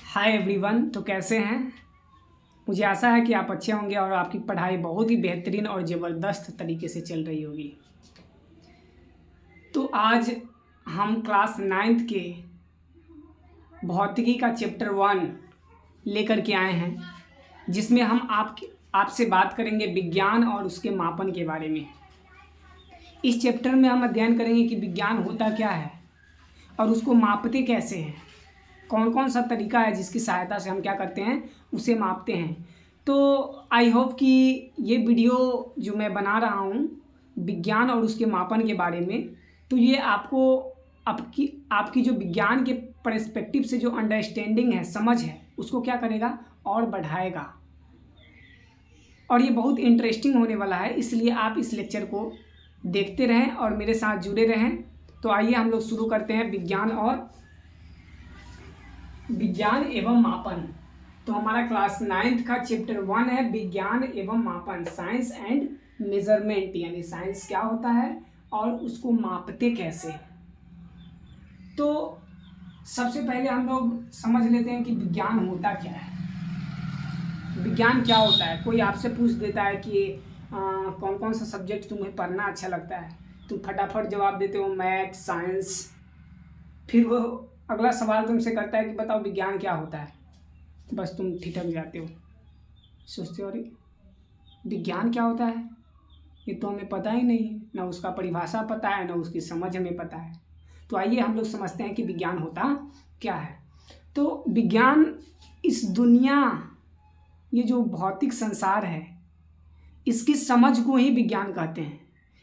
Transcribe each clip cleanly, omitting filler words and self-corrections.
Hi everyone. तो कैसे हैं? मुझे आशा है कि आप अच्छे होंगे और आपकी पढ़ाई बहुत ही बेहतरीन और ज़बरदस्त तरीके से चल रही होगी। तो आज हम क्लास 9th के भौतिकी का चैप्टर 1 लेकर के आए हैं, जिसमें हम आपसे बात करेंगे विज्ञान और उसके मापन के बारे में। इस चैप्टर में हम अध्ययन करेंगे कि विज्ञान होता क्या है और उसको मापते कैसे हैं, कौन कौन सा तरीका है जिसकी सहायता से हम क्या करते हैं, उसे मापते हैं। तो आई होप कि ये वीडियो जो मैं बना रहा हूँ विज्ञान और उसके मापन के बारे में, तो ये आपको आपकी जो विज्ञान के पर्सपेक्टिव से जो अंडरस्टैंडिंग है, समझ है, उसको क्या करेगा और बढ़ाएगा। और ये बहुत इंटरेस्टिंग होने वाला है, इसलिए आप इस लेक्चर को देखते रहें और मेरे साथ जुड़े रहें। तो आइए हम लोग शुरू करते हैं विज्ञान एवं मापन। तो हमारा क्लास 9th का चैप्टर 1 है विज्ञान एवं मापन, साइंस एंड मेजरमेंट, यानी साइंस क्या होता है और उसको मापते कैसे। तो सबसे पहले हम लोग समझ लेते हैं कि विज्ञान होता क्या है। विज्ञान क्या होता है? कोई आपसे पूछ देता है कि कौन कौन सा सब्जेक्ट तुम्हें पढ़ना अच्छा लगता है, तुम फटाफट जवाब देते हो मैथ, साइंस। फिर वो अगला सवाल तुमसे करता है कि बताओ विज्ञान क्या होता है, बस तुम ठिठक जाते हो, सोचते हो अरे विज्ञान क्या होता है, ये तो हमें पता ही नहीं है, ना उसका परिभाषा पता है, ना उसकी समझ हमें पता है। तो आइए हम लोग समझते हैं कि विज्ञान होता क्या है। तो विज्ञान इस दुनिया, ये जो भौतिक संसार है, इसकी समझ को ही विज्ञान कहते हैं।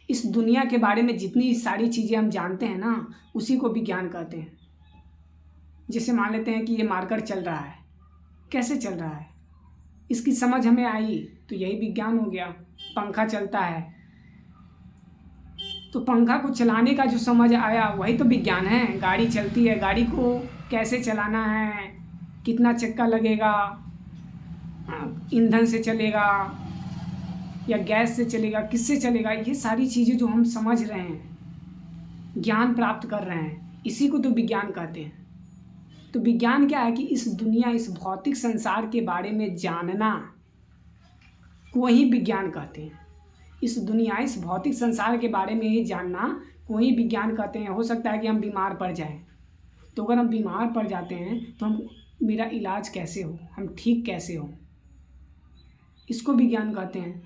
इस दुनिया के बारे में जितनी सारी चीज़ें हम जानते हैं ना, उसी को विज्ञान कहते हैं। जैसे मान लेते हैं कि ये मार्कर चल रहा है, कैसे चल रहा है, इसकी समझ हमें आई तो यही विज्ञान हो गया। पंखा चलता है तो पंखा को चलाने का जो समझ आया वही तो विज्ञान है। गाड़ी चलती है, गाड़ी को कैसे चलाना है, कितना चक्का लगेगा, ईंधन से चलेगा या गैस से चलेगा, किससे चलेगा, ये सारी चीज़ें जो हम समझ रहे हैं, ज्ञान प्राप्त कर रहे हैं, इसी को तो विज्ञान कहते हैं। तो विज्ञान क्या है कि इस दुनिया, इस भौतिक संसार के बारे में जानना को ही विज्ञान कहते हैं। इस दुनिया, इस भौतिक संसार के बारे में ही जानना को ही विज्ञान कहते हैं। हो सकता है कि हम बीमार पड़ जाएं, तो अगर हम बीमार पड़ जाते हैं तो मेरा इलाज कैसे हो, हम ठीक कैसे हो, इसको विज्ञान कहते हैं।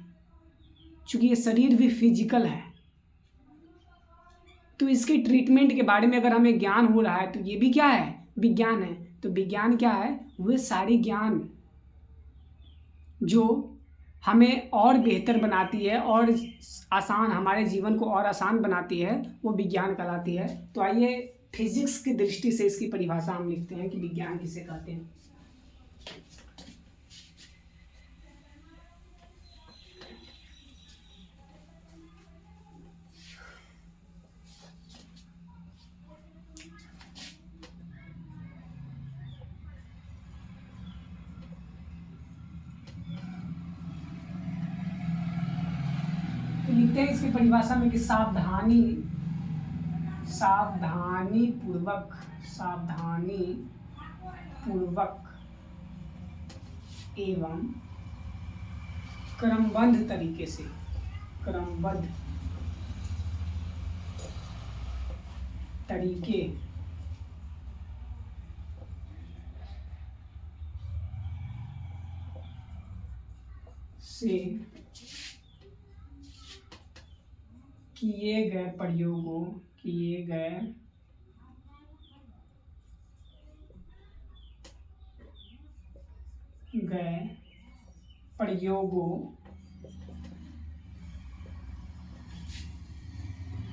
चूँकि ये शरीर भी फिजिकल है, तो इसके ट्रीटमेंट के बारे में अगर हमें ज्ञान हो रहा है तो ये भी क्या है, विज्ञान है। तो विज्ञान क्या है, वे सारी ज्ञान जो हमें और बेहतर बनाती है और आसान, हमारे जीवन को और आसान बनाती है, वो विज्ञान कहलाती है। तो आइए फिजिक्स की दृष्टि से इसकी परिभाषा हम लिखते हैं कि विज्ञान किसे कहते हैं। तो लिखते हैं इसकी परिभाषा में कि सावधानी पूर्वक एवं क्रमबद्ध तरीके से, किए गए प्रयोगों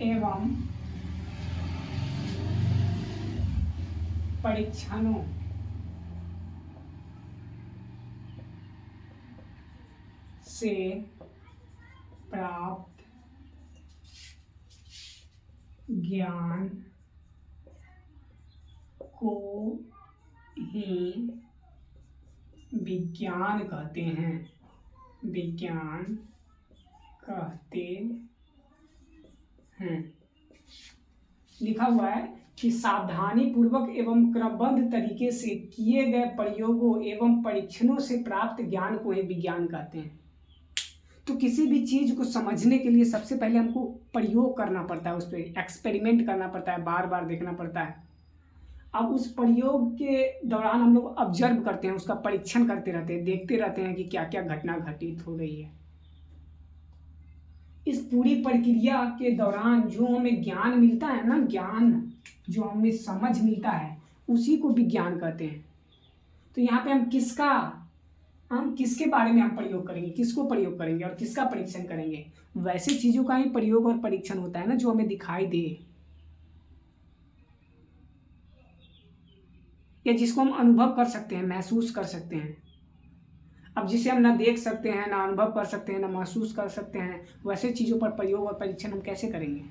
एवं परीक्षणों से प्राप्त ज्ञान को ही विज्ञान कहते हैं। लिखा हुआ है कि सावधानी पूर्वक एवं क्रमबद्ध तरीके से किए गए प्रयोगों एवं परीक्षणों से प्राप्त ज्ञान को ही विज्ञान कहते हैं। तो किसी भी चीज़ को समझने के लिए सबसे पहले हमको प्रयोग करना पड़ता है, उस पर एक्सपेरिमेंट करना पड़ता है, बार बार देखना पड़ता है। अब उस प्रयोग के दौरान हम लोग ऑब्जर्व करते हैं, उसका परीक्षण करते रहते हैं, देखते रहते हैं कि क्या क्या घटना घटित हो रही है। इस पूरी प्रक्रिया के दौरान जो हमें ज्ञान मिलता है ना, ज्ञान जो हमें समझ मिलता है, उसी को विज्ञान कहते हैं। तो यहाँ पे हम किसके बारे में हम प्रयोग करेंगे, किसको प्रयोग करेंगे और किसका परीक्षण करेंगे? वैसे चीज़ों का ही प्रयोग और परीक्षण होता है ना जो हमें दिखाई दे, या जिसको हम अनुभव कर सकते हैं, महसूस कर सकते हैं। अब जिसे हम ना देख सकते हैं, ना अनुभव कर सकते हैं, ना महसूस कर सकते हैं, वैसे चीज़ों पर प्रयोग और परीक्षण हम कैसे करेंगे?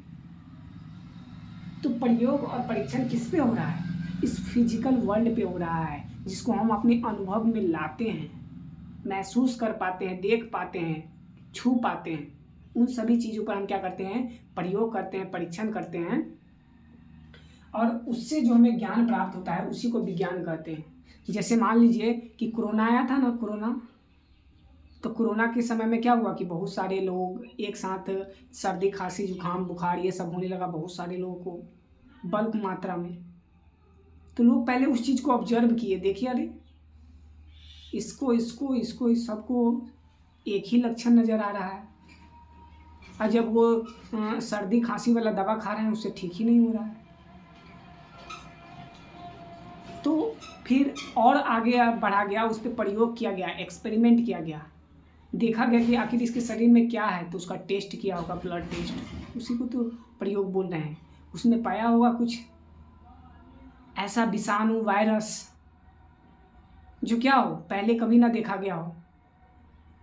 तो प्रयोग और परीक्षण किस पे हो रहा है? इस फिजिकल वर्ल्ड पे हो रहा है, जिसको हम अपने अनुभव में लाते हैं, महसूस कर पाते हैं, देख पाते हैं, छू पाते हैं। उन सभी चीज़ों पर हम क्या करते हैं? प्रयोग करते हैं, परीक्षण करते हैं, और उससे जो हमें ज्ञान प्राप्त होता है उसी को विज्ञान कहते हैं। जैसे मान लीजिए कि कोरोना आया था ना, तो कोरोना के समय में क्या हुआ कि बहुत सारे लोग एक साथ सर्दी, खांसी, जुकाम, बुखार ये सब होने लगा बहुत सारे लोगों को बल्क मात्रा में। तो लोग पहले उस चीज़ को ऑब्जर्व किए, देखिए अरे इसको इसको इसको इस सबको एक ही लक्षण नज़र आ रहा है, और जब वो सर्दी खांसी वाला दवा खा रहे हैं उससे ठीक ही नहीं हो रहा है। तो फिर और आगे बढ़ा गया, उस पर प्रयोग किया गया, एक्सपेरिमेंट किया गया, देखा गया कि आखिर इसके शरीर में क्या है, तो उसका टेस्ट किया होगा, ब्लड टेस्ट, उसी को तो प्रयोग बोल रहे हैं। उसमें पाया होगा कुछ ऐसा विषाणु, वायरस जो क्या हो, पहले कभी ना देखा गया हो।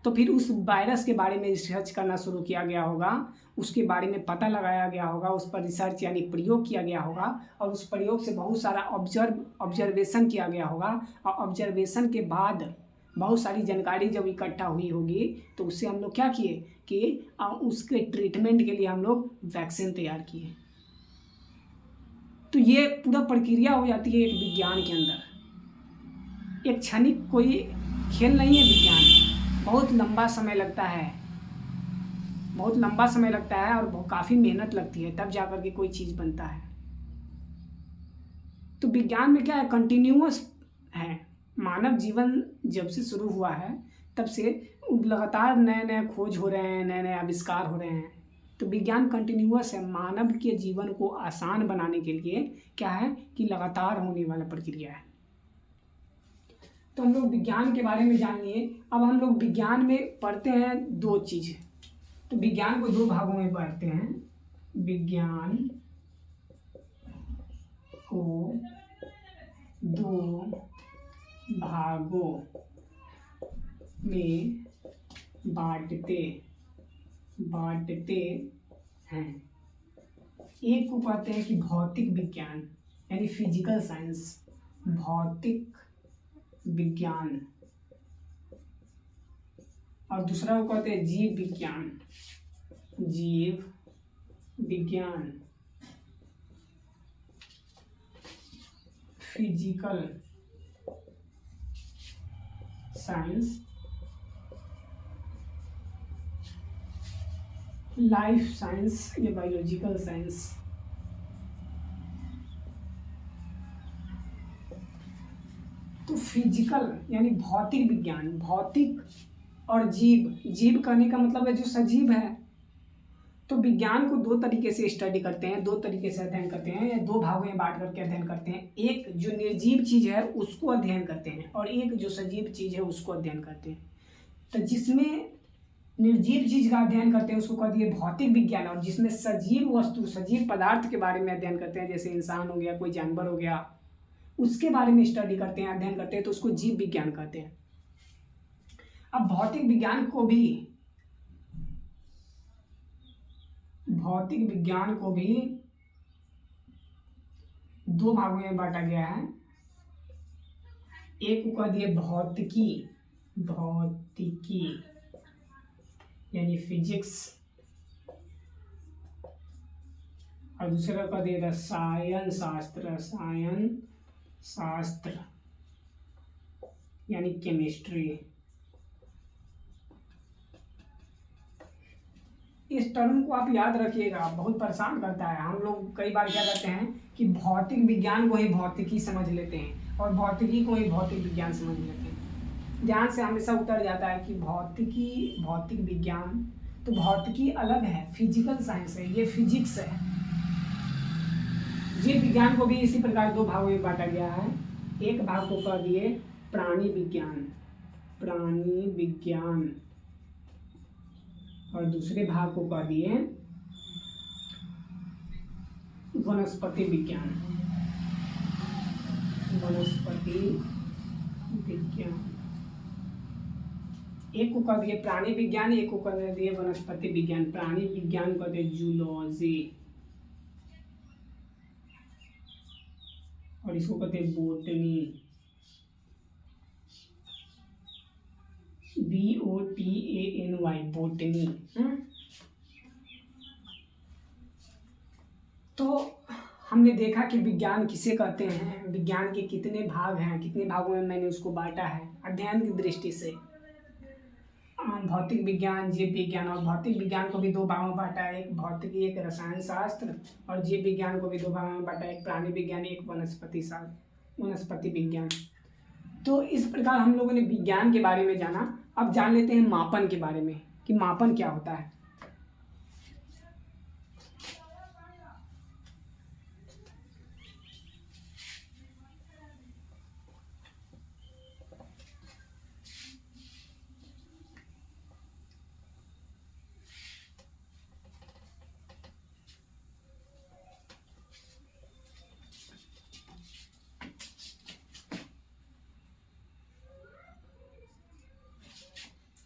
तो फिर उस वायरस के बारे में रिसर्च करना शुरू किया गया होगा, उसके बारे में पता लगाया गया होगा, उस पर रिसर्च यानी प्रयोग किया गया होगा, और उस प्रयोग से बहुत सारा ऑब्जर्वेशन किया गया होगा, और ऑब्जर्वेशन के बाद बहुत सारी जानकारी जब इकट्ठा हुई होगी तो उससे हम लोग क्या किए कि उसके ट्रीटमेंट के लिए हम लोग वैक्सीन तैयार किए। तो ये पूरा प्रक्रिया हो जाती है एक विज्ञान के अंदर। एक क्षणिक कोई खेल नहीं है विज्ञान, बहुत लंबा समय लगता है, बहुत लंबा समय लगता है, और काफ़ी मेहनत लगती है, तब जाकर के कोई चीज़ बनता है। तो विज्ञान में क्या है, कंटिन्यूअस है। मानव जीवन जब से शुरू हुआ है तब से लगातार नए नए खोज हो रहे हैं, नए नए आविष्कार हो रहे हैं। तो विज्ञान कंटिन्यूअस है, मानव के जीवन को आसान बनाने के लिए क्या है कि लगातार होने वाला प्रक्रिया है। तो हम लोग विज्ञान के बारे में जान लिए। अब हम लोग विज्ञान में पढ़ते हैं दो चीज़। तो विज्ञान को दो भागों में पढ़ते हैं। विज्ञान को दो भागों में बांटते हैं। एक को कहते हैं कि भौतिक विज्ञान यानी फिजिकल साइंस, भौतिक विज्ञान, और दूसरा को कहते हैं जीव विज्ञान, जीव विज्ञान, फिजिकल साइंस, लाइफ साइंस या बायोलॉजिकल साइंस। तो फिजिकल यानी भौतिक विज्ञान, भौतिक और जीव कहने का मतलब है जो सजीव है। तो विज्ञान को दो तरीके से स्टडी करते हैं, दो तरीके से अध्ययन करते हैं, दो भागों में बांट करके अध्ययन करते हैं। एक जो निर्जीव चीज़ है उसको अध्ययन करते हैं, और एक जो सजीव चीज़ है उसको अध्ययन करते हैं। तो जिसमें निर्जीव चीज़ का अध्ययन करते हैं उसको कहते हैं भौतिक विज्ञान, और जिसमें सजीव वस्तु, सजीव पदार्थ के बारे में अध्ययन करते हैं, जैसे इंसान हो गया, कोई जानवर हो गया, उसके बारे में स्टडी करते हैं, अध्ययन करते हैं, तो उसको जीव विज्ञान कहते हैं। अब भौतिक विज्ञान को भी दो भागों में बांटा गया है। एक को कह दिए भौतिकी यानी फिजिक्स, और दूसरा का दे रसायन शास्त्र, रसायन शास्त्र यानी केमिस्ट्री। इस टर्म को आप याद रखिएगा, बहुत परेशान करता है। हम लोग कई बार क्या करते हैं कि भौतिक विज्ञान को ही भौतिकी समझ लेते हैं और भौतिकी को ही भौतिक विज्ञान समझ लेते हैं। ध्यान से हमेशा उतर जाता है कि भौतिकी भौतिक विज्ञान, तो भौतिकी अलग है, फिजिकल साइंस है, ये फिजिक्स है। जीव विज्ञान को भी इसी प्रकार दो भागों में बांटा गया है। एक भाग को कह दिए प्राणी विज्ञान, प्राणी विज्ञान, और दूसरे भाग को कह दिए वनस्पति विज्ञान, वनस्पति विज्ञान। एक को कह दिए प्राणी विज्ञान, एक को कह दिए वनस्पति विज्ञान। प्राणी विज्ञान को कहते जूलॉजी और इसको कहते हैं बोटनी, BOTANY, बोटनी। तो हमने देखा कि विज्ञान किसे कहते हैं, विज्ञान के कितने भाग हैं, कितने भागों में मैंने उसको बांटा है अध्ययन की दृष्टि से। भौतिक विज्ञान, जीव विज्ञान, और भौतिक विज्ञान को भी दो भागों में बांटा है, एक भौतिकी, एक रसायन शास्त्र, और जीव विज्ञान को भी दो भागों में बांटा है, एक प्राणी विज्ञान, एक वनस्पति विज्ञान। तो इस प्रकार हम लोगों ने विज्ञान के बारे में जाना। अब जान लेते हैं मापन के बारे में कि मापन क्या होता है।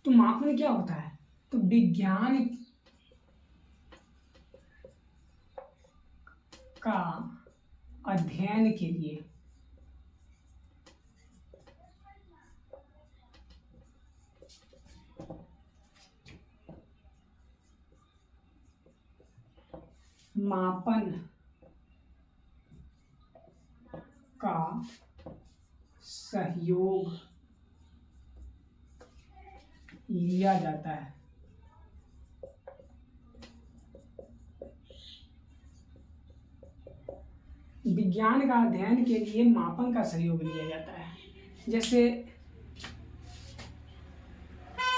तो मापन क्या होता है? तो विज्ञान का अध्ययन के लिए मापन का सहयोग लिया जाता है। विज्ञान का अध्ययन के लिए मापन का सहयोग लिया जाता है। जैसे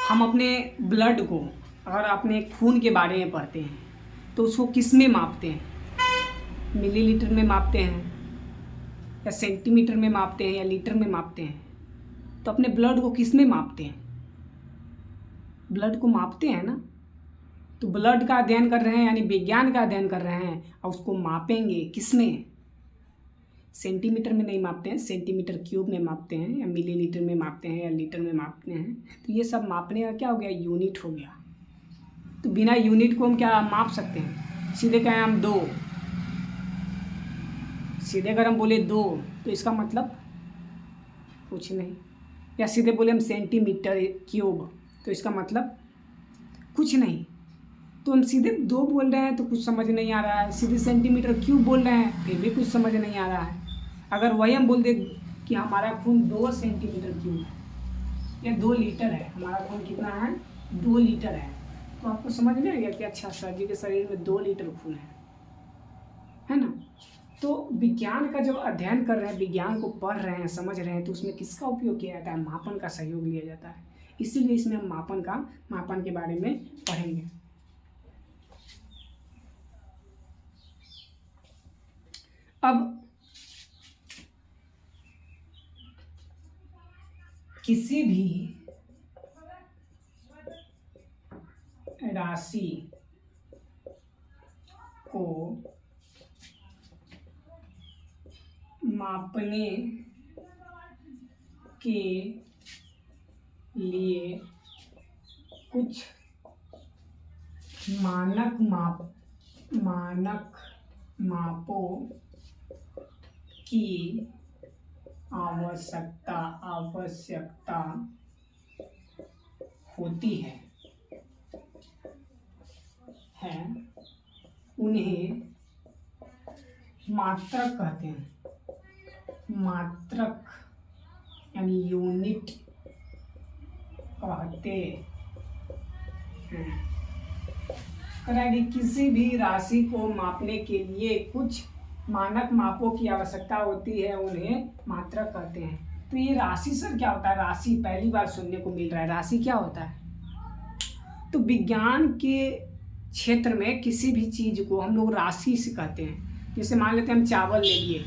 हम अपने ब्लड को, अगर अपने खून के बारे में पढ़ते हैं तो उसको किस में मापते हैं? मिलीलीटर में मापते हैं, या सेंटीमीटर में मापते हैं, या लीटर में मापते हैं? तो अपने ब्लड को किस में मापते हैं? ब्लड को मापते हैं ना। तो ब्लड का अध्ययन कर रहे हैं यानी विज्ञान का अध्ययन कर रहे हैं, और उसको मापेंगे किस में? सेंटीमीटर में नहीं मापते हैं, सेंटीमीटर क्यूब में मापते हैं, या मिलीलीटर में मापते हैं, या लीटर में मापते हैं। तो ये सब मापने का क्या हो गया? यूनिट हो गया। तो बिना यूनिट को हम क्या माप सकते हैं? सीधे कहें हम 2, सीधे अगर हम बोले 2 तो इसका मतलब कुछ नहीं, या सीधे बोले हम सेंटीमीटर क्यूब तो इसका मतलब कुछ नहीं। तो हम सीधे 2 बोल रहे हैं तो कुछ समझ नहीं आ रहा है, सीधे सेंटीमीटर क्यूब बोल रहे हैं फिर भी कुछ समझ नहीं आ रहा है। अगर वही हम बोल दे कि हमारा खून 2 सेंटीमीटर क्यूब है या 2 लीटर है, हमारा खून कितना है? 2 लीटर है, तो आपको समझ में आ गया कि अच्छा सर जी के शरीर में 2 लीटर खून है ना। तो विज्ञान का जब अध्ययन कर रहे हैं, विज्ञान को पढ़ रहे हैं, समझ रहे हैं, तो उसमें किसका उपयोग किया जाता है? मापन का सहयोग लिया जाता है। इसीलिए इसमें हम मापन के बारे में पढ़ेंगे। अब किसी भी राशि को मापने के लिए कुछ मानक मापों की आवश्यकता होती है। उन्हें मात्रक कहते हैं, मात्रक यानी यूनिट कहते हैं। कि किसी भी राशि को मापने के लिए कुछ मानक मापों की आवश्यकता होती है, उन्हें मात्रक कहते हैं। तो ये राशि सर क्या होता है? राशि पहली बार सुनने को मिल रहा है। राशि क्या होता है? तो विज्ञान के क्षेत्र में किसी भी चीज़ को हम लोग राशि से कहते हैं। जैसे मान लेते हैं हम चावल ले लिए,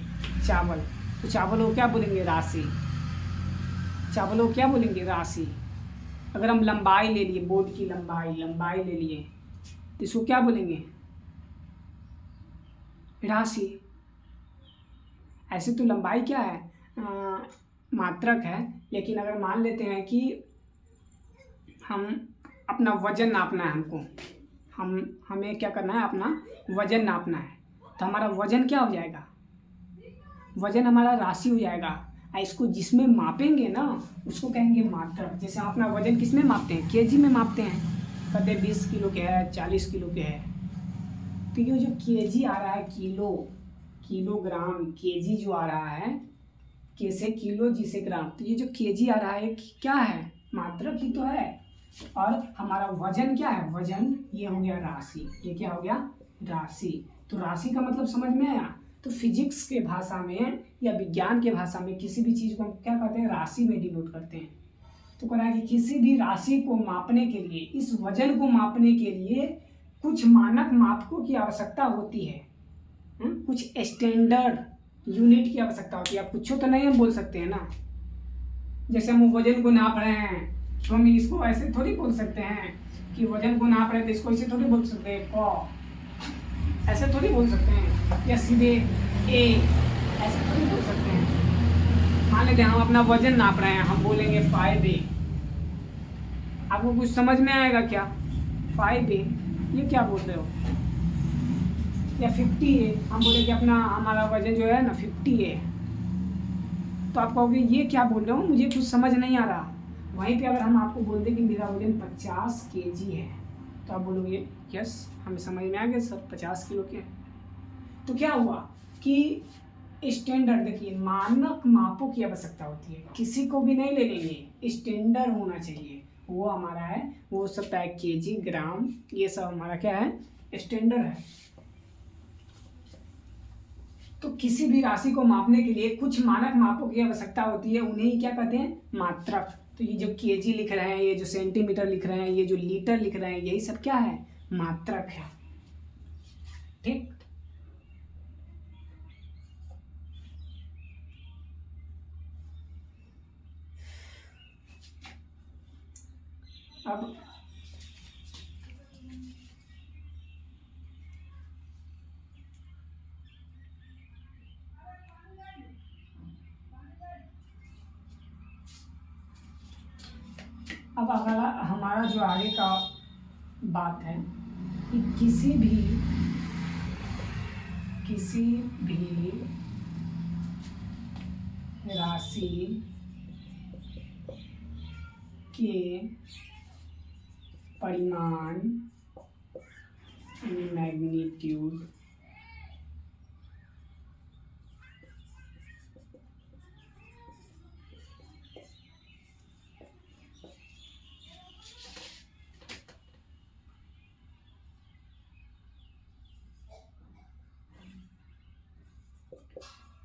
चावल, तो चावल को क्या बोलेंगे? राशि। चावल को क्या बोलेंगे? राशि। अगर हम लंबाई ले लिए, बोर्ड की लंबाई ले लिए, तो इसको क्या बोलेंगे? राशि। ऐसे तो लंबाई क्या है? मात्रक है। लेकिन अगर मान लेते हैं कि हम अपना वजन नापना है, हमको हमें क्या करना है? अपना वजन नापना है, तो हमारा वजन क्या हो जाएगा? वजन हमारा राशि हो जाएगा। इसको जिसमें मापेंगे ना, उसको कहेंगे मात्रक। जैसे हम अपना वजन किस में मापते हैं? केजी में मापते हैं। कहते 20 किलो के है, 40 किलो के है। तो ये जो केजी आ रहा है, किलोग्राम, केजी जो आ रहा है, कैसे किलो जिसे ग्राम, तो ये जो केजी आ रहा है क्या है? मात्रक ही तो है। और हमारा वजन क्या है? वजन ये हो गया राशि। ये क्या हो गया? राशि। तो राशि का मतलब समझ में आया? तो फिजिक्स के भाषा में या विज्ञान के भाषा में किसी भी चीज़ को हम क्या कहते हैं? राशि में डिनोट करते हैं। तो कह रहा है कि किसी भी राशि को मापने के लिए, इस वजन को मापने के लिए कुछ मानक मापकों की आवश्यकता होती है। कुछ स्टैंडर्ड यूनिट की आवश्यकता होती है। आप कुछ तो नहीं हम बोल सकते हैं ना। जैसे हम वजन को नाप रहे हैं, तो हम इसको ऐसे थोड़ी बोल सकते हैं कि वजन को नाप रहे हैं, तो इसको ऐसे थोड़ी बोल सकते हैं, ऐसे थोड़ी बोल सकते हैं, या सीधे ए, ऐसे थोड़ी बोल सकते हैं। मान लेते हैं हम अपना वजन नाप रहे हैं, हम बोलेंगे 5A। आपको कुछ समझ में आएगा क्या? 5A ये क्या बोल रहे हो? या 50A, हम बोलेंगे अपना हमारा वजन जो है ना 50A, तो आप कहोगे ये क्या बोल रहे हो, मुझे कुछ समझ नहीं आ रहा। वहीं पे अगर हम आपको बोल दें कि मेरा वजन 50 kg है, तो आप बोलोगे यस, हमें समझ में आ गया सर, 50 किलो के। तो क्या हुआ कि स्टैंडर्ड, देखिए मानक मापों की आवश्यकता होती है। किसी को भी नहीं ले लेंगे, स्टैंडर्ड होना चाहिए। वो हमारा है, वो सब है केजी, ग्राम, ये सब हमारा क्या है? स्टैंडर्ड है। तो किसी भी राशि को मापने के लिए कुछ मानक मापों की आवश्यकता होती है, उन्हें ही क्या कहते हैं? मात्रक। तो ये जो केजी लिख रहे हैं, ये जो सेंटीमीटर लिख रहे हैं, ये जो लीटर लिख रहे हैं, यही सब क्या है? मात्रक है। ठीक। अब अगला हमारा जो आगे का बात है कि किसी भी राशि के परिमाण, मैग्नीट्यूड,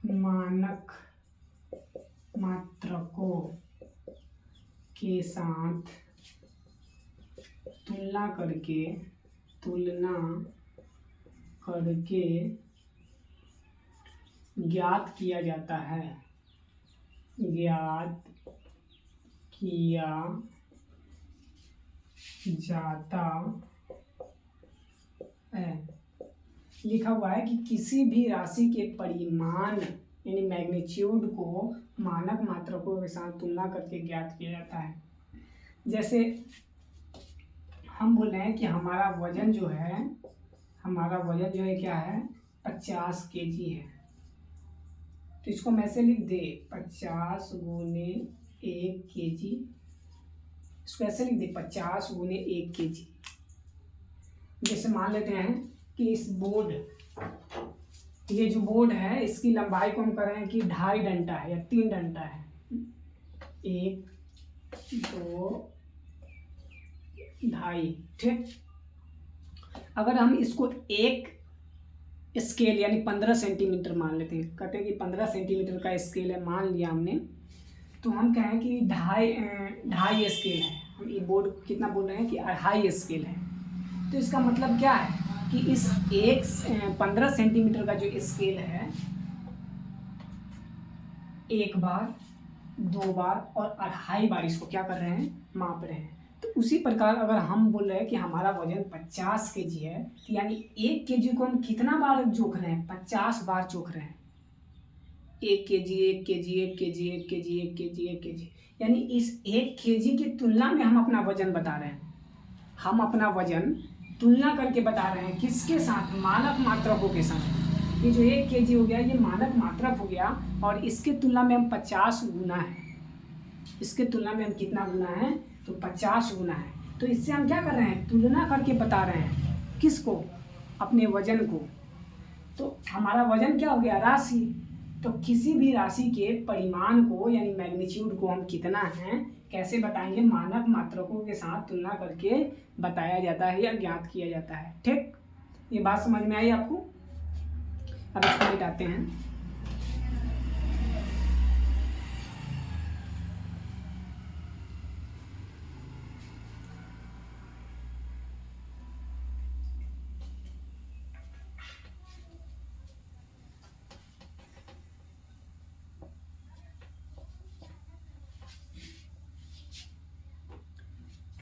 मानक मात्रकों के साथ तुलना करके ज्ञात किया जाता है। लिखा हुआ है कि किसी भी राशि के परिमाण यानी मैग्नीट्यूड को मानक मात्रकों के साथ तुलना करके ज्ञात किया जाता है। जैसे हम बोल रहे हैं कि हमारा वजन जो है क्या है? 50 kg है। तो इसको हम ऐसे लिख दे, 50 गुने 1 kg। इसको ऐसे लिख दे, 50 गुने 1 kg। जैसे मान लेते हैं कि इस बोर्ड ये जो बोर्ड है इसकी लंबाई को हम कर रहे हैं कि 2.5 डंडा है या 3 डंडा है। 1 2 2.5, ठीक। अगर हम इसको एक स्केल यानी 15 सेंटीमीटर मान लेते हैं, कहते हैं कि 15 सेंटीमीटर का स्केल है, मान लिया हमने, तो हम कहें कि 2.5 स्केल है। हम ये बोर्ड कितना बोल रहे हैं कि 2.5 स्केल है। तो इसका मतलब क्या है कि इस 15 सेंटीमीटर का जो स्केल है, एक बार, 2 बार और 2.5 बार इसको क्या कर रहे हैं, माप रहे हैं। तो उसी प्रकार अगर हम बोल रहे हैं कि हमारा वजन 50 केजी है, तो यानी 1 केजी को हम कितना बार जोख रहे हैं, 50 बार जोख रहे हैं। 1 KG 1 KG 1 KG 1 KG 1 KG 1 KG, यानी इस 1 केजी की तुलना में हम अपना वजन बता रहे हैं। हम अपना वजन तुलना करके बता रहे हैं, किसके साथ, मानक मात्रकों के साथ। ये जो 1 केजी हो गया ये मानक मात्रक हो गया, और इसके तुलना में हम 50 गुना है। इसके तुलना में हम कितना गुना है, तो 50 गुना है। तो इससे हम क्या कर रहे हैं, तुलना करके बता रहे हैं, किसको, अपने वजन को। तो हमारा वजन क्या हो गया, राशि। तो किसी भी राशि के परिमाण को यानी मैग्नीट्यूड को हम कितना है कैसे बताएंगे, मानक मात्रकों के साथ तुलना करके बताया जाता है या ज्ञात किया जाता है, ठीक। ये बात समझ में आई आपको। अब इसको मिटाते हैं।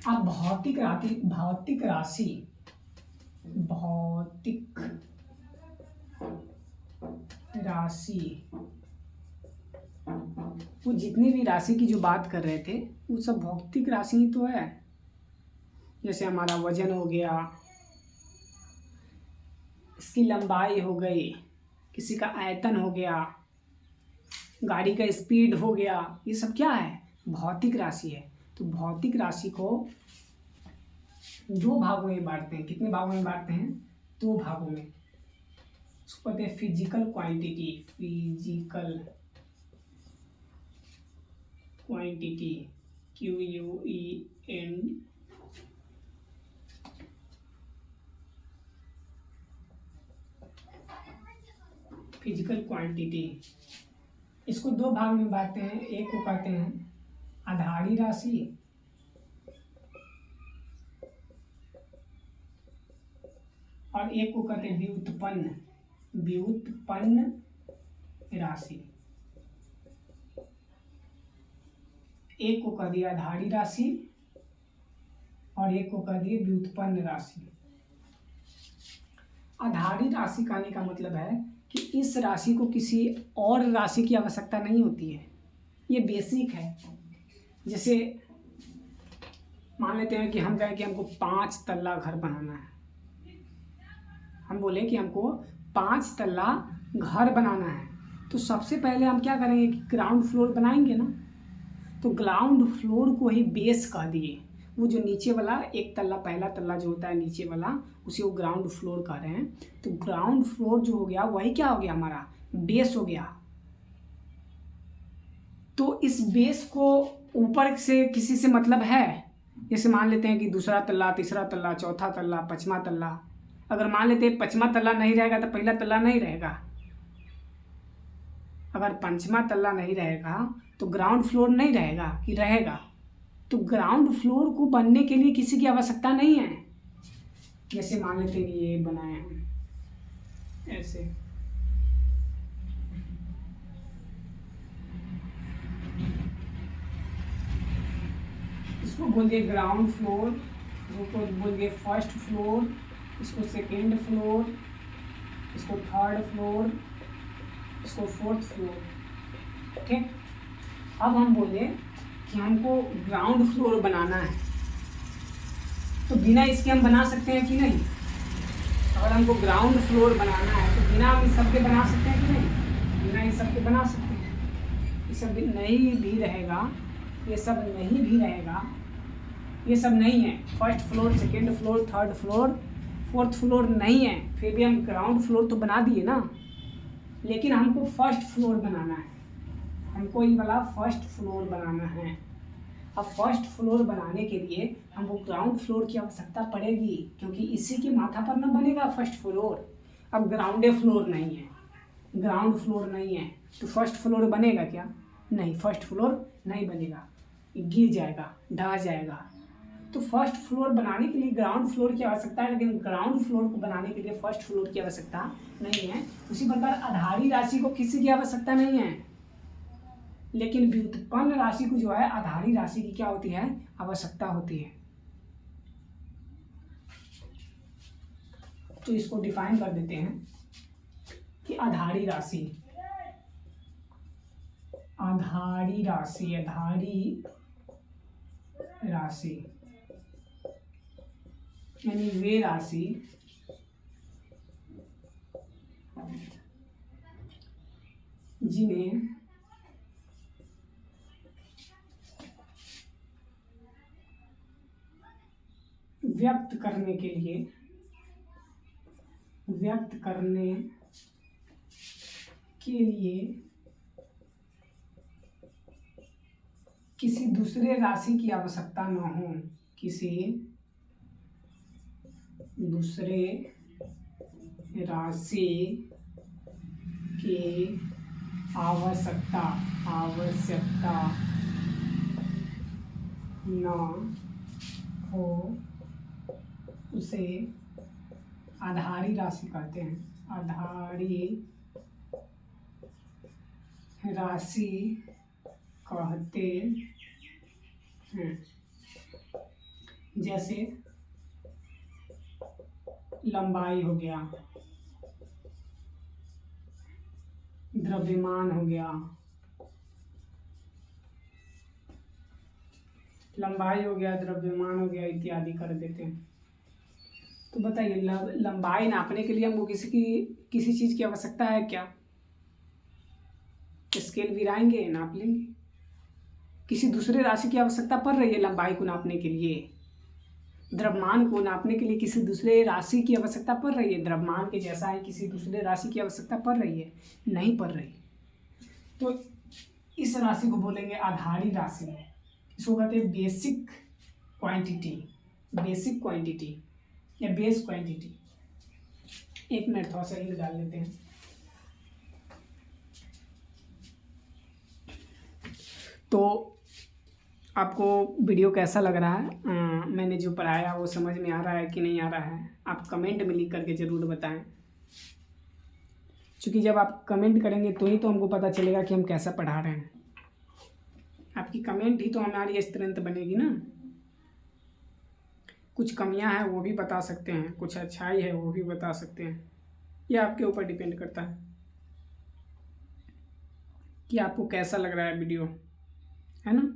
अब भौतिक राशि, वो जितनी भी राशि की जो बात कर रहे थे वो सब भौतिक राशि ही तो है। जैसे हमारा वजन हो गया, इसकी लंबाई हो गई, किसी का आयतन हो गया, गाड़ी का स्पीड हो गया, ये सब क्या है, भौतिक राशि है। तो भौतिक राशि को 2 भागों में बांटते हैं। कितने भागों में बांटते हैं, 2 भागों में। उसको कहते हैं physical quantity, QUEN, physical quantity. इसको 2 भाग में बांटते हैं। एक को कहते हैं आधारी राशि, और एक को कहते हैं व्युत्पन्न राशि। एक को कह दिया आधारी राशि और एक को कह दिए व्युत्पन्न राशि। आधारी राशि कहने का मतलब है कि इस राशि को किसी और राशि की आवश्यकता नहीं होती है, ये बेसिक है। जैसे मान लेते हैं कि हम कहें कि हमको 5 तल्ला घर बनाना है। हम बोले कि हमको 5 तल्ला घर बनाना है, तो सबसे पहले हम क्या करेंगे कि ग्राउंड फ्लोर बनाएंगे ना। तो ग्राउंड फ्लोर को ही बेस कह दिए। वो जो नीचे वाला 1 तल्ला, पहला तल्ला जो होता है नीचे वाला, उसे वो ग्राउंड फ्लोर कह रहे हैं। तो ग्राउंड फ्लोर जो हो गया वही क्या हो गया, हमारा बेस हो गया। तो इस बेस को ऊपर से किसी से मतलब है। जैसे मान लेते हैं कि दूसरा तल्ला, तीसरा तल्ला, चौथा तल्ला, 5वां तल्ला। अगर मान लेते हैं 5वां तल्ला नहीं रहेगा तो पहला तल्ला नहीं रहेगा। अगर 5वां तल्ला नहीं रहेगा तो ग्राउंड फ्लोर नहीं रहेगा कि रहेगा। तो ग्राउंड फ्लोर को बनने के लिए किसी की आवश्यकता नहीं है। जैसे मान लेते हैं ये बनाए हैं ऐसे, इसको बोलिए ग्राउंड फ्लोर, इसको बोलिए फर्स्ट फ्लोर, इसको सेकेंड फ्लोर, इसको थर्ड फ्लोर, इसको फोर्थ फ्लोर, ठीक। अब हम बोले कि हमको ग्राउंड फ्लोर बनाना है, तो बिना इसके हम बना सकते हैं कि नहीं। अगर हमको ग्राउंड फ्लोर बनाना है तो बिना हम इस सब के बना सकते हैं कि नहीं, बिना इस सब के बना सकते हैं। ये सब नहीं भी रहेगा, ये सब नहीं भी रहेगा, ये सब नहीं है। First floor, second floor, third floor, fourth floor नहीं है, फिर भी हम ग्राउंड फ्लोर तो बना दिए ना। लेकिन हमको फर्स्ट फ्लोर बनाना है, हमको ये वाला फर्स्ट फ्लोर बनाना है। अब फर्स्ट फ्लोर बनाने के लिए हमको ग्राउंड फ्लोर की आवश्यकता पड़ेगी, क्योंकि इसी की माथा पर न बनेगा फर्स्ट फ्लोर। अब ग्राउंड फ्लोर नहीं है, ग्राउंड फ्लोर नहीं है, तो फर्स्ट फ्लोर बनेगा क्या? नहीं, फर्स्ट फ्लोर नहीं बनेगा, गिर जाएगा, ढह जाएगा। तो फर्स्ट फ्लोर बनाने के लिए ग्राउंड फ्लोर की आवश्यकता है, लेकिन ग्राउंड फ्लोर को बनाने के लिए फर्स्ट फ्लोर की आवश्यकता नहीं है। उसी प्रकार आधारी राशि को किसी की आवश्यकता नहीं है, लेकिन व्युत्पन्न राशि को जो है आधारी राशि की क्या होती है? आवश्यकता होती है। तो इसको डिफाइन कर देते हैं कि आधारी राशि, आधारी राशि, आधारी राशि यानी वे राशि जिन्हें व्यक्त करने के लिए किसी दूसरे राशि की आवश्यकता न हो, किसी दूसरे राशि की आवश्यकता न हो, उसे आधारी राशि कहते हैं। आधारी राशि कहते हैं। जैसे लंबाई हो गया, द्रव्यमान हो गया, लंबाई हो गया, द्रव्यमान हो गया, इत्यादि कर देते हैं। तो बताइए, लंबाई नापने के लिए हमको किसी चीज़ की आवश्यकता है क्या? स्केल गिराएंगे, नाप लेंगे। किसी दूसरे राशि की आवश्यकता पड़ रही है लंबाई को नापने के लिए, द्रव्यमान को नापने के लिए किसी दूसरे राशि की आवश्यकता पड़ रही है? द्रव्यमान के जैसा है किसी दूसरे राशि की आवश्यकता पड़ रही है? नहीं पड़ रही। तो इस राशि को बोलेंगे आधारी राशि। इसको कहते हैं बेसिक क्वांटिटी, बेसिक क्वांटिटी या बेस क्वांटिटी। एक मिनट थोड़ा सा इंक डाल लेते हैं। तो आपको वीडियो कैसा लग रहा है? मैंने जो पढ़ाया वो समझ में आ रहा है कि नहीं आ रहा है? आप कमेंट में लिख करके ज़रूर बताएं, क्योंकि जब आप कमेंट करेंगे तो ही तो हमको पता चलेगा कि हम कैसा पढ़ा रहे हैं। आपकी कमेंट ही तो हमारी स्ट्रेंथ बनेगी ना। कुछ कमियां हैं वो भी बता सकते हैं, कुछ अच्छाई है वो भी बता सकते हैं। ये आपके ऊपर डिपेंड करता है कि आपको कैसा लग रहा है वीडियो, है ना।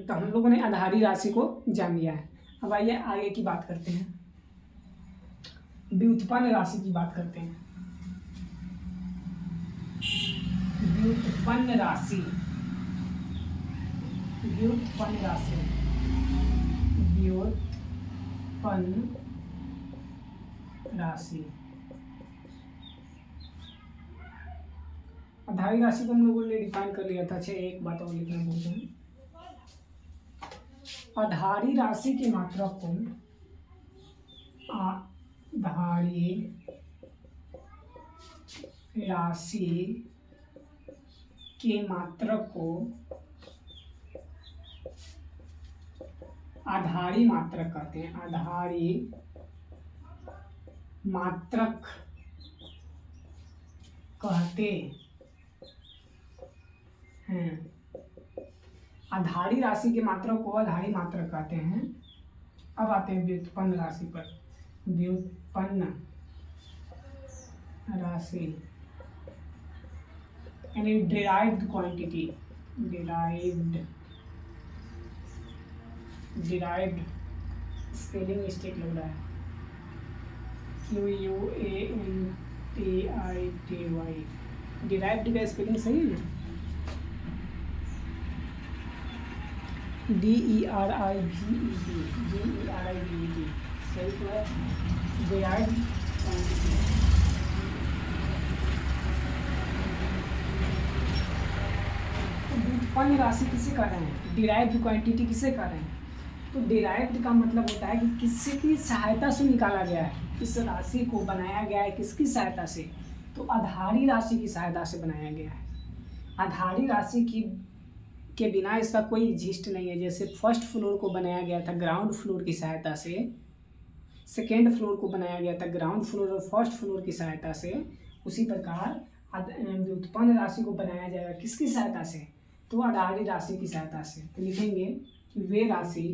तो हम लोगों ने आधारी राशि को जान लिया है। अब आइए आगे की बात करते हैं, व्युत्पन्न राशि की बात करते हैं। व्युत्पन्न राशि, व्युत्पन्न राशि, व्युत्पन्न राशि। आधारी राशि को हम लोगों ने डिफाइन कर लिया था। अच्छा, एक बात और लिखना भूलते हैं। आधारी राशि की मात्रा को, आधारी राशि के मात्रक को आधारी मात्रक कहते हैं। आधारी मात्रक कहते हैं। आधारी राशि के मात्रक को आधारी मात्रक कहते हैं। अब आते हैं व्युत्पन्न राशि पर। व्युत्पन्न राशि यानी derived quantity, derived, derived spelling mistake लग रहा है, QUANTITY, डिराइव्ड का स्पेलिंग सही है ना? DERIVED सही तो है। डिराइव्ड व्युत्पन्न राशि किसे कह रहे हैं? डिराइव्ड क्वांटिटी किसे कह रहे हैं? तो डिराइव्ड का मतलब होता है कि किसी की सहायता से निकाला गया है, इस राशि को बनाया गया है किसकी सहायता से? तो आधारी राशि की सहायता से बनाया गया है। आधारी राशि की के बिना इसका कोई एग्जिस्ट नहीं है। जैसे फर्स्ट फ्लोर को बनाया गया था ग्राउंड फ्लोर की सहायता से, सेकेंड फ्लोर को बनाया गया था ग्राउंड फ्लोर और फर्स्ट फ्लोर की सहायता से, उसी प्रकार व्युत्पन्न राशि को बनाया जाएगा किसकी सहायता से? तो आधारी राशि की सहायता से। तो लिखेंगे वे राशि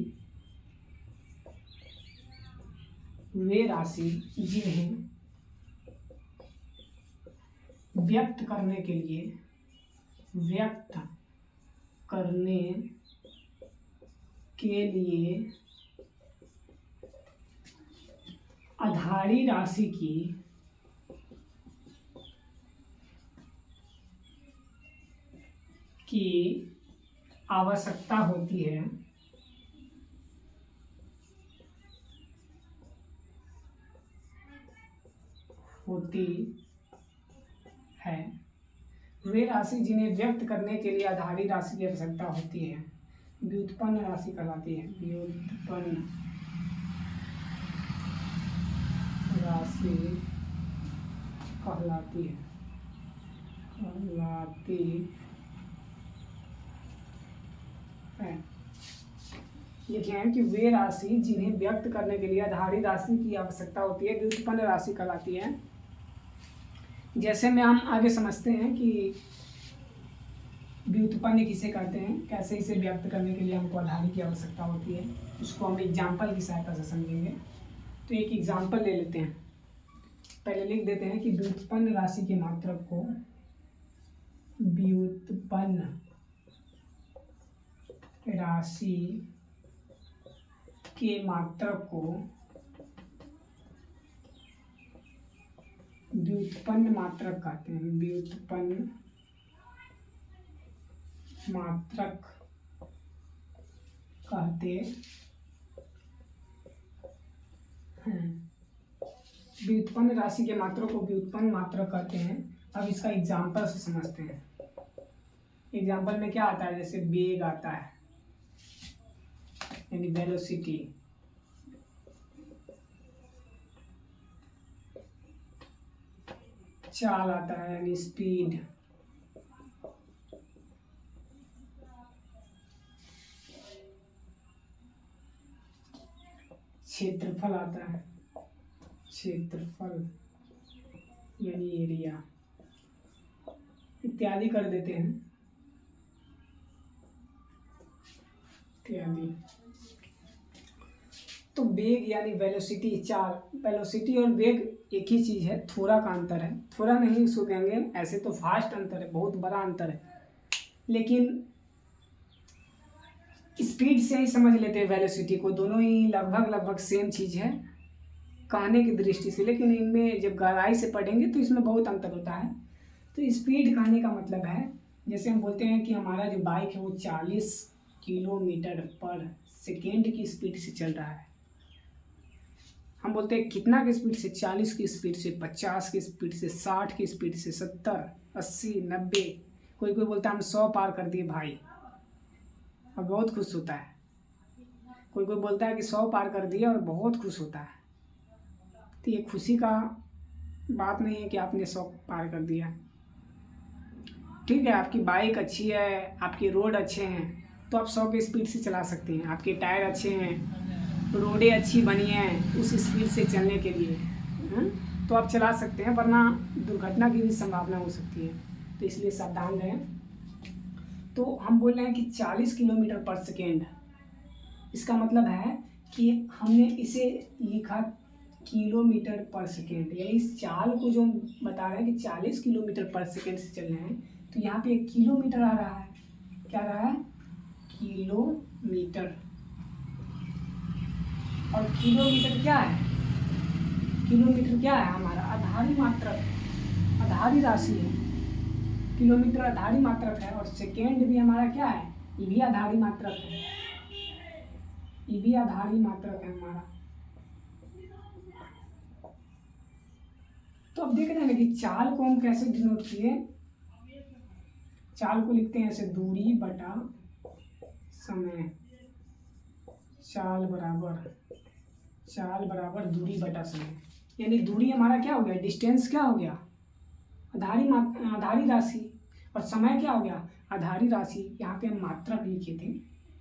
जिन्हें व्यक्त करने के लिए आधारी राशि की आवश्यकता होती है, वे राशि जिन्हें व्यक्त करने के लिए आधारी राशि की आवश्यकता होती है व्युत्पन्न राशि कहलाती है। व्युत्पन्न राशि कहलाती है। लिखे हैं कि वे राशि जिन्हें व्यक्त करने के लिए आधारी राशि की आवश्यकता होती है व्युत्पन्न राशि कहलाती है। जैसे में हम आगे समझते हैं कि व्युत्पन्न किसे कहते हैं, कैसे इसे व्यक्त करने के लिए हमको आधारी की आवश्यकता होती है, उसको हम एग्जाम्पल की सहायता से समझेंगे। तो एक एग्जाम्पल ले लेते हैं। पहले लिख देते हैं कि व्युत्पन्न राशि के मात्रक को व्युत्पन्न राशि के मात्रक को व्युत्पन्न मात्रक कहते हैं। व्युत्पन्न मात्रक कहते हैं। व्युत्पन्न राशि के मात्रक को व्युत्पन्न मात्रक कहते हैं। अब इसका एग्जाम्पल से समझते हैं। एग्जाम्पल में क्या आता है? जैसे वेग आता है यानी वेलोसिटी, चाल आता है यानी स्पीड, क्षेत्रफल आता है, क्षेत्रफल यानी एरिया, इत्यादि कर देते हैं इत्यादि। तो वेग यानी वेलोसिटी, चाल, वेलोसिटी और वेग एक ही चीज़ है, थोड़ा का अंतर है, थोड़ा नहीं उसको कहेंगे, ऐसे तो फास्ट अंतर है, बहुत बड़ा अंतर है, लेकिन स्पीड से ही समझ लेते हैं वेलोसिटी को। दोनों ही लगभग सेम चीज़ है कहने की दृष्टि से, लेकिन इनमें जब गहराई से पढ़ेंगे तो इसमें बहुत अंतर होता है। तो स्पीड कहने का मतलब है, जैसे हम बोलते हैं कि हमारा जो बाइक है वो 40 किलोमीटर पर सेकेंड की स्पीड से चल रहा है। हम बोलते हैं कितना की स्पीड से? 40 की स्पीड से, 50 की स्पीड से, 60 की स्पीड से, 70, 80, 90, कोई बोलता है हम 100 पार कर दिए भाई और बहुत खुश होता है। कोई बोलता है कि 100 पार कर दिए और बहुत खुश होता है। तो ये खुशी का बात नहीं है कि आपने 100 पार कर दिया। ठीक है, आपकी बाइक अच्छी है, आपके रोड अच्छे हैं तो आप 100 की स्पीड से चला सकते हैं। आपके टायर अच्छे हैं, रोडें अच्छी बनी हैं उस स्पीड से चलने के लिए, तो आप चला सकते हैं, वरना दुर्घटना की भी संभावना हो सकती है। तो इसलिए सावधान रहें। तो हम बोल रहे हैं कि 40 किलोमीटर पर सेकेंड, इसका मतलब है कि हमने इसे लिखा किलोमीटर पर सेकेंड, यानी इस चाल को जो बता रहे हैं कि 40 किलोमीटर पर सेकेंड से चल रहे हैं, तो यहाँ पे 1 किलोमीटर आ रहा है। क्या रहा है, किलोमीटर। और किलोमीटर क्या है, किलोमीटर क्या है हमारा आधारी मात्रक, आधारी राशि है। किलोमीटर आधारी मात्रक है। और सेकेंड भी हमारा क्या है, ये भी आधारी मात्रक है, ये भी आधारी मात्रक है हमारा। तो अब देख रहे हैं ना कि चाल को हम कैसे डिनोट किए, चाल को लिखते हैं ऐसे, दूरी बटा समय। चाल बराबर दूरी बटा समय, यानी दूरी हमारा क्या हो गया, डिस्टेंस क्या हो गया, आधारी राशि, और समय क्या हो गया, आधारी राशि। यहाँ पे हम मात्रक लिखे थे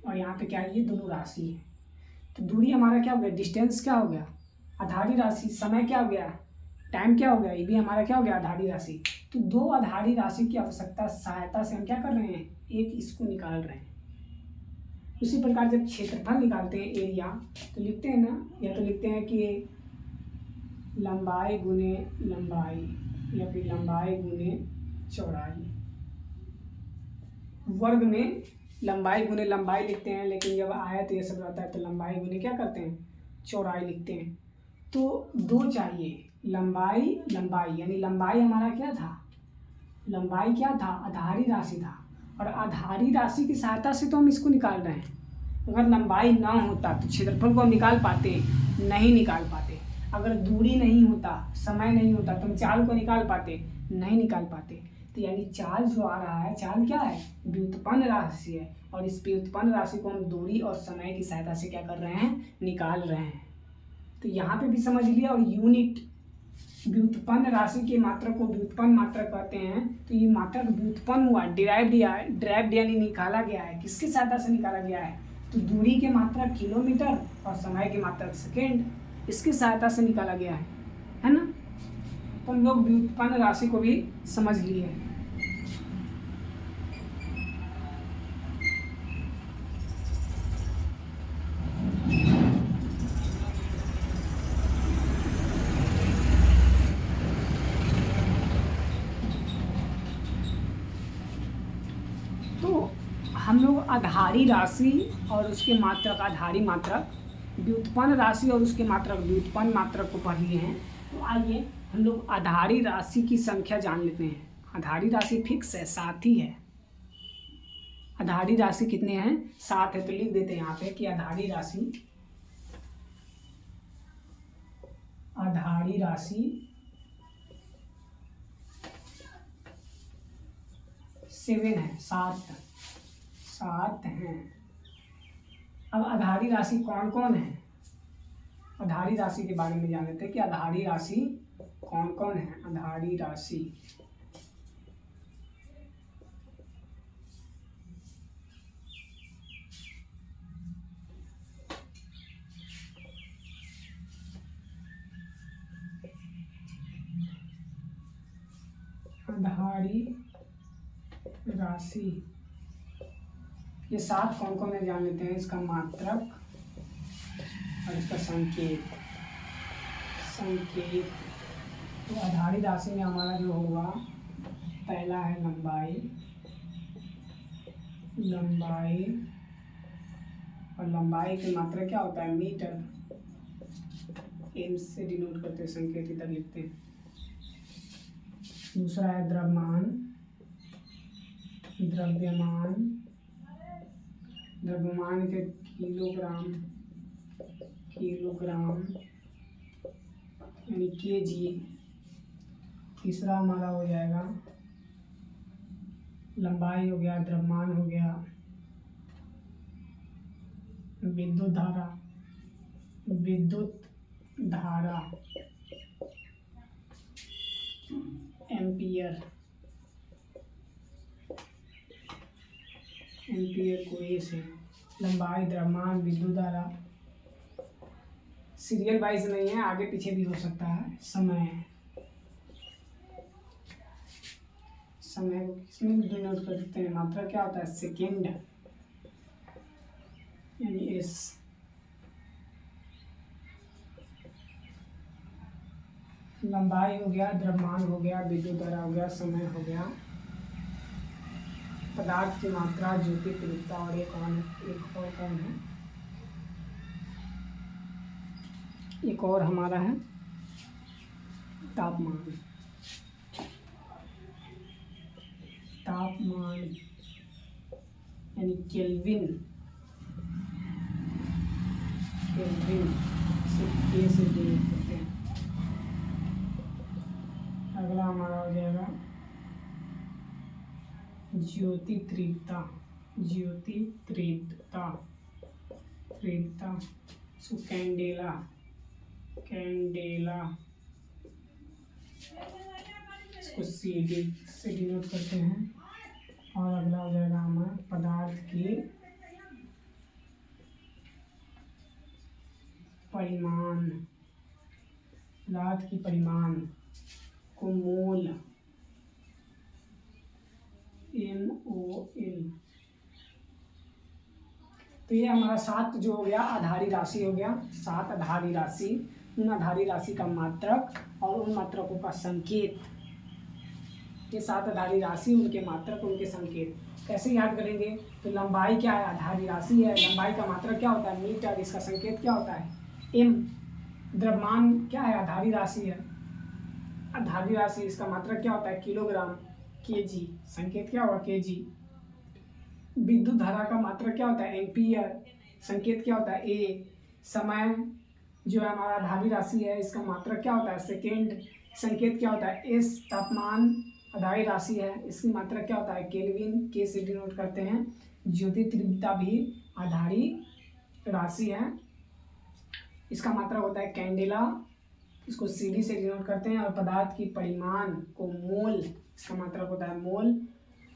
और यहाँ पे क्या है, ये दोनों राशि है। तो दूरी हमारा क्या हो गया, डिस्टेंस क्या हो गया, आधारी राशि। समय क्या हो गया, टाइम क्या हो गया, ये भी हमारा क्या हो गया, आधारी राशि। तो दो आधारी राशि की आवश्यकता सहायता से हम क्या कर रहे हैं, एक इसको निकाल रहे हैं। उसी प्रकार जब क्षेत्रफल निकालते हैं, एरिया, तो लिखते हैं ना, या तो लिखते हैं कि लंबाई गुने लंबाई, या फिर लंबाई गुने चौड़ाई। वर्ग में लंबाई गुने लंबाई लिखते हैं, लेकिन जब आयत ये सब रहता है तो लंबाई गुने क्या करते हैं, चौड़ाई लिखते हैं। तो दो चाहिए, लंबाई यानी लंबाई हमारा क्या था, लंबाई क्या था, आधारी राशि था। और आधारी राशि की सहायता से तो हम इसको निकाल रहे हैं। अगर लंबाई ना होता तो क्षेत्रफल को हम निकाल पाते, नहीं निकाल पाते। अगर दूरी नहीं होता, समय नहीं होता, तो हम चाल को निकाल पाते, नहीं निकाल पाते। तो यानी चाल जो आ रहा है, चाल क्या है, व्युत्पन्न राशि है। और इस व्युत्पन्न राशि को हम दूरी और समय की सहायता से क्या कर रहे हैं, निकाल रहे हैं। तो यहाँ पे भी समझ लिया। और यूनिट, व्युत्पन्न राशि के मात्रक को व्युत्पन्न मात्रक कहते हैं। तो ये मात्रक व्युत्पन्न हुआ, डिराइव्ड यानी निकाला गया है। किसकी सहायता से निकाला गया है, तो दूरी के मात्रक किलोमीटर और समय के मात्रक सेकेंड, इसकी सहायता से निकाला गया है ना। तो हम लोग व्युत्पन्न राशि को भी समझ लिए। हम लोग आधारी राशि और उसके मात्रक, आधारी मात्रक, व्युत्पन्न राशि और उसके मात्रक, व्युत्पन्न मात्रक को पढ़ लिए हैं। तो आइए हम लोग आधारी राशि की संख्या जान लेते हैं। आधारी राशि फिक्स है, 7 ही है। आधारी राशि कितने हैं, 7 है। तो लिख देते हैं यहाँ पे कि आधारी राशि 7 है, 7 हैं। अब आधारी राशि कौन कौन है, आधारी राशि के बारे में जान लेते हैं कि आधारी राशि कौन कौन है। आधारी राशि ये 7 कौन कौन है जान लेते हैं। इसका मात्रक और इसका संकेत। तो आधारी राशि में हमारा जो होगा, पहला है लंबाई, और लंबाई की मात्रा क्या होता है, मीटर। एम से डिनोट करते हैं, संकेत इधर लिखते हैं। दूसरा है द्रव्यमान के किलोग्राम यानी केजी। तीसरा हमारा हो जाएगा लंबाई हो गया, द्रव्यमान हो गया, विद्युत धारा एम्पियर को ए से, लंबाई, द्रव्यमान, विद्युत धारा। सीरियल वाइज नहीं है, आगे पीछे भी हो सकता है। समय को किसमें डिनोट कर सकते हैं, मात्रा क्या होता है, सेकेंड यानी एस। लंबाई हो गया, द्रव्यमान हो गया, विद्युत धारा हो गया, समय हो गया। पदार्थ की मात्रा, ज्योति तीव्रता और एक और कौन है, एक और हमारा है तापमान। तापमान यानी केल्विन, केल्विन से डिनोट करते हैं। अगला हमारा हो जाएगा ज्योति तीव्रता, ज्योति तीव्रता, तीव्रता सो कैंडेला, कैंडेला इसको CD से डिनोट करते हैं। और अगला हो जाएगा हमारा पदार्थ की परिमाण, पदार्थ की परिमाण को मोल, MOL। तो ये हमारा 7 जो हो गया आधारी राशि हो गया, 7 आधारी राशि, उन आधारी राशि का मात्रक और उन मात्रकों का संकेत। ये 7 आधारी राशि, उनके मात्रक, उनके संकेत कैसे याद करेंगे? तो लंबाई क्या है? आधारी राशि है, लंबाई का मात्रक क्या होता है? मीटर, इसका संकेत क्या होता है? M। द्रव्यमान क्या है? आधारी राशि है, आधारी राशि, इसका मात्रक क्या होता है? किलोग्राम, kg, संकेत क्या होगा? kg। विद्युत धारा का मात्रक क्या होता है? एम्पियर, संकेत क्या होता है? A। समय जो है हमारा आधारी राशि है, इसका मात्रक क्या होता है? सेकेंड, संकेत क्या होता है? S। तापमान आधारी राशि है, इसकी मात्रा क्या होता है? केल्विन, K से डिनोट करते हैं। ज्योति तीव्रता भी आधारी राशि है, इसका मात्रा होता है कैंडेला, इसको CD से डिनोट करते हैं। और पदार्थ की परिमाण को मोल, इसका मात्रा होता है मोल,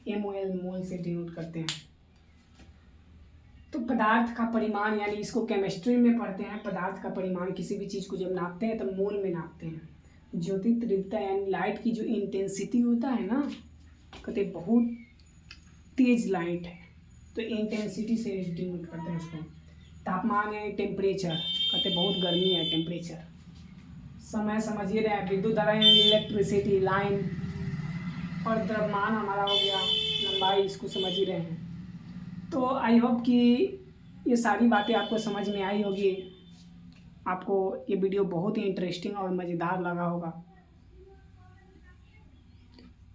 MOL, मोल से डिनोट करते हैं। तो पदार्थ का परिमाण यानी इसको केमिस्ट्री में पढ़ते हैं। पदार्थ का परिमाण, किसी भी चीज़ को जब नापते हैं तो मोल में नापते हैं। ज्योति तीव्रता यानी लाइट की जो इंटेंसिटी होता है ना, कहते बहुत तेज लाइट है तो इंटेंसिटी से डिनोट करते हैं उसको। तापमान यानी टेम्परेचर, कहते बहुत गर्मी है, टेम्परेचर। समय समझिए रहे हैं, विद्युत धारा यानी इलेक्ट्रिसिटी, लाइन। और द्रव्यमान हमारा हो गया लंबाई, इसको समझ ही रहे हैं। तो आई होप कि ये सारी बातें आपको समझ में आई होगी, आपको ये वीडियो बहुत ही इंटरेस्टिंग और मज़ेदार लगा होगा।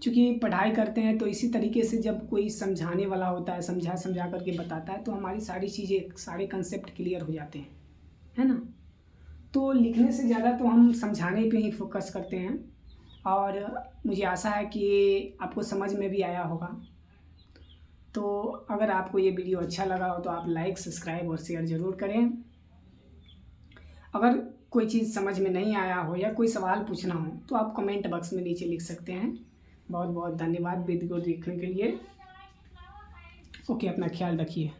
चूँकि पढ़ाई करते हैं तो इसी तरीके से जब कोई समझाने वाला होता है, समझा करके बताता है, तो हमारी सारी चीज़ें, सारे कंसेप्ट क्लियर हो जाते हैं, है ना। तो लिखने से ज़्यादा तो हम समझाने पे ही फोकस करते हैं। और मुझे आशा है कि आपको समझ में भी आया होगा। तो अगर आपको ये वीडियो अच्छा लगा हो तो आप लाइक, सब्सक्राइब और शेयर ज़रूर करें। अगर कोई चीज़ समझ में नहीं आया हो या कोई सवाल पूछना हो तो आप कमेंट बॉक्स में नीचे लिख सकते हैं। बहुत बहुत धन्यवाद वीडियो को देखने के लिए। ओके, अपना ख्याल रखिए।